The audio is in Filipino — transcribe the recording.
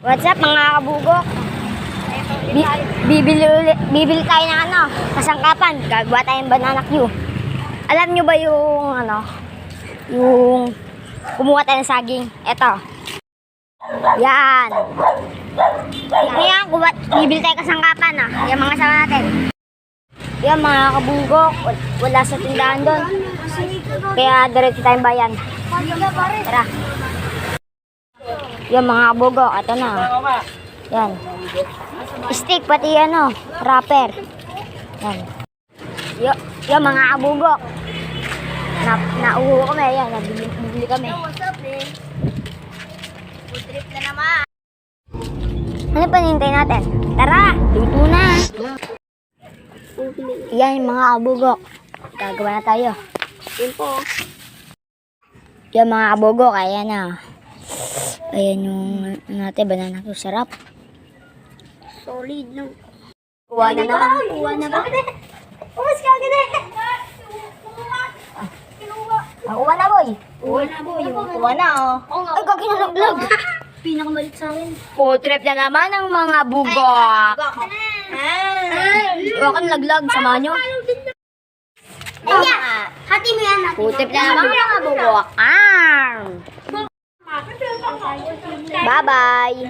What's up mga kabugok? Bibili tayo ng kasangkapan. Gagawa tayong banana Q. Alam nyo ba yung yung kumuha tayo ng saging? Eto. Yan. Yan, bibili tayo kasangkapan Yan mga sama natin. Yan mga kabugok. Wala sa tindahan doon. Kaya diretso tayong bayan. Tara. Yan mga kabugok. Ito na. Yan. Stick pati wrapper. Yan. Yan mga kabugok. Nauho kami. Yan. Bibili kami. What's up, man? Food trip na naman. Ano pa nintay natin? Tara! Luto na! Yan mga kabugok. Gagawa na tayo. Yan po. Yan mga kabugok. Ayan na. Ayan yung natin. Banana Q. Sarap. Solid no. Kuha na ba? Kuha na ba? Umas ka agad kuha na boy. Kuha na boy. Kuha na Ay kaki na naglag. Pinakamalit sa akin. Food trip na naman ng mga bugok. Huwag kang laglag. Samahan nyo. Hati mo yan. Food trip na naman ng mga bugok. Bye bye.